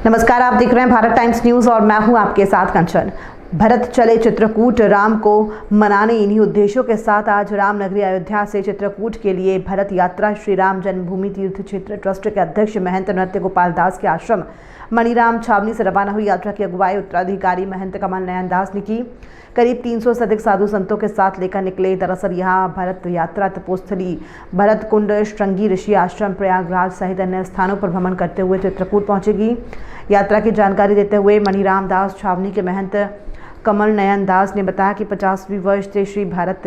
नमस्कार, आप देख रहे हैं भारत टाइम्स न्यूज और मैं हूं आपके साथ कंचन। भरत चले चित्रकूट, राम को मनाने इन्हीं उद्देश्यों के साथ आज रामनगरी अयोध्या से चित्रकूट के लिए भरत यात्रा श्री राम जन्मभूमि तीर्थ क्षेत्र ट्रस्ट के अध्यक्ष महंत नृत्य गोपाल दास के आश्रम मणिराम छावनी से रवाना हुई। यात्रा की अगुवाई उत्तराधिकारी महंत कमल नयन दास ने की। करीब 300 से अधिक साधु संतों के साथ लेकर निकले। दरअसल यहाँ भरत यात्रा तपोस्थली भरत कुंड, श्रृंगी ऋषि आश्रम, प्रयागराज सहित अन्य स्थानों पर भ्रमण करते हुए चित्रकूट पहुंचेगी। यात्रा की जानकारी देते हुए मणिराम दास छावनी के महंत कमल नयन दास ने बताया कि 50वीं वर्ष से श्री भारत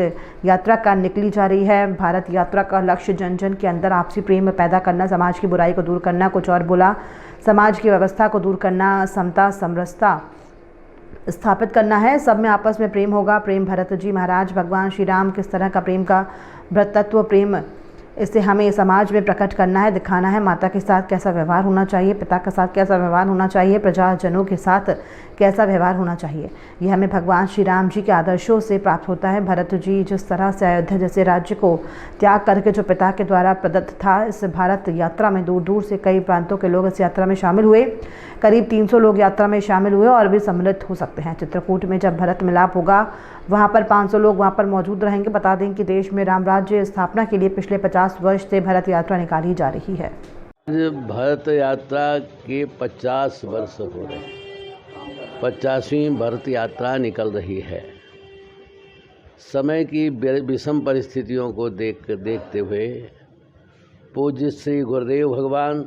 यात्रा का निकली जा रही है। भारत यात्रा का लक्ष्य जन जन के अंदर आपसी प्रेम पैदा करना, समाज की बुराई को दूर करना, कुछ और बोला समाज की व्यवस्था को दूर करना, समता समरसता स्थापित करना है। सब में आपस में प्रेम होगा। प्रेम भरत जी महाराज भगवान श्री राम किस तरह का प्रेम का भ्रातृत्व प्रेम, इसे हमें समाज में प्रकट करना है, दिखाना है। माता के साथ कैसा व्यवहार होना चाहिए, पिता के साथ कैसा व्यवहार होना चाहिए, प्रजाजनों के साथ कैसा व्यवहार होना चाहिए, यह हमें भगवान श्री राम जी के आदर्शों से प्राप्त होता है। भरत जी जिस तरह से अयोध्या जैसे राज्य को त्याग करके जो पिता के द्वारा प्रदत्त था, इस भारत यात्रा में दूर दूर से कई प्रांतों के लोग इस यात्रा में शामिल हुए। करीब 300 लोग यात्रा में शामिल हुए और भी सम्मिलित हो सकते हैं। चित्रकूट में जब भरत मिलाप होगा, वहाँ पर 500 लोग वहाँ पर मौजूद रहेंगे। बता दें कि देश में राम राज्य स्थापना के लिए पिछले 50 वर्ष से भरत यात्रा निकाली जा रही है। भारत यात्रा के 50 वर्ष हो रहे, 50वीं भारत यात्रा निकल रही है। समय की विषम परिस्थितियों को देखते हुए पूज्य श्री गुरुदेव भगवान,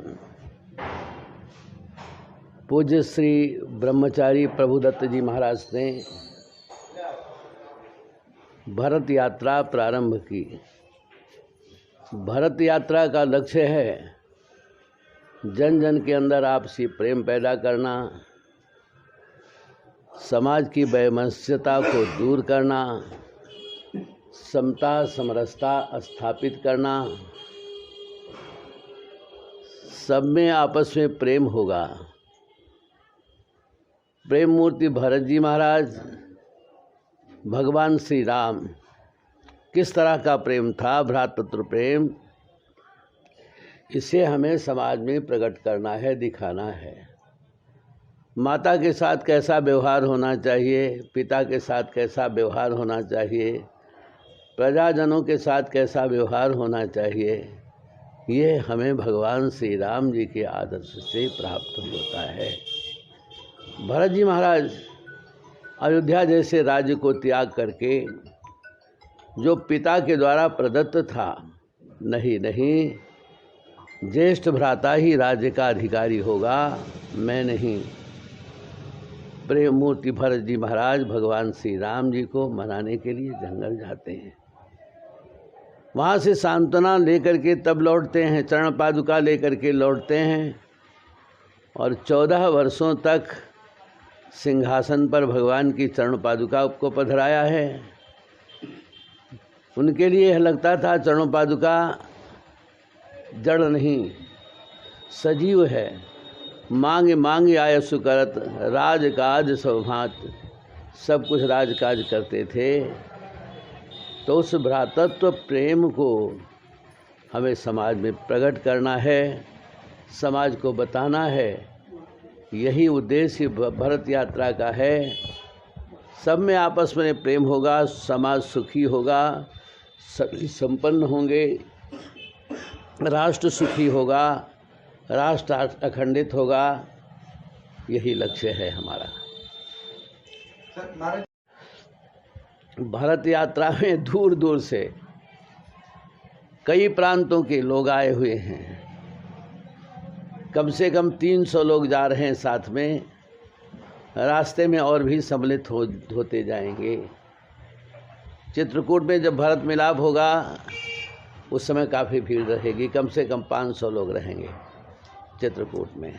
पूज्य श्री ब्रह्मचारी प्रभुदत्त जी महाराज ने भारत यात्रा प्रारंभ की। भारत यात्रा का लक्ष्य है जन जन के अंदर आपसी प्रेम पैदा करना, समाज की वैमनस्यता को दूर करना, समता समरसता स्थापित करना, सब में आपस में प्रेम होगा। प्रेम मूर्ति भरत जी महाराज, भगवान श्री राम किस तरह का प्रेम था, भ्रातृत्व प्रेम, इसे हमें समाज में प्रकट करना है, दिखाना है। माता के साथ कैसा व्यवहार होना चाहिए, पिता के साथ कैसा व्यवहार होना चाहिए, प्रजाजनों के साथ कैसा व्यवहार होना चाहिए, ये हमें भगवान श्री राम जी के आदर्श से प्राप्त होता है। भरत जी महाराज अयोध्या जैसे राज्य को त्याग करके, जो पिता के द्वारा प्रदत्त था, नहीं, ज्येष्ठ भ्राता ही राज्य का अधिकारी होगा, मैं नहीं। प्रेम मूर्ति भरत जी महाराज भगवान श्री राम जी को मनाने के लिए जंगल जाते हैं। वहाँ से सांत्वना लेकर के तब लौटते हैं, चरण पादुका लेकर के लौटते हैं और 14 वर्षों तक सिंहासन पर भगवान की चरण पादुका को पधराया है। उनके लिए यह लगता था चरण पादुका जड़ नहीं, सजीव है। मांगे मांगे आयसु करत, राजकाज सौभात, सब कुछ राजकाज करते थे। तो उस भ्रातृत्व प्रेम को हमें समाज में प्रकट करना है, समाज को बताना है। यही उद्देश्य भारत यात्रा का है। सब में आपस में प्रेम होगा, समाज सुखी होगा, सभी संपन्न होंगे, राष्ट्र सुखी होगा, राष्ट्र अखंडित होगा। यही लक्ष्य है हमारा। भारत यात्रा में दूर दूर से कई प्रांतों के लोग आए हुए हैं। कम से कम 300 लोग जा रहे हैं साथ में। रास्ते में और भी सम्मिलित होते जाएंगे। चित्रकूट में जब भारत मिलाप होगा, उस समय काफ़ी भीड़ रहेगी। कम से कम 500 लोग रहेंगे चित्रकूट में।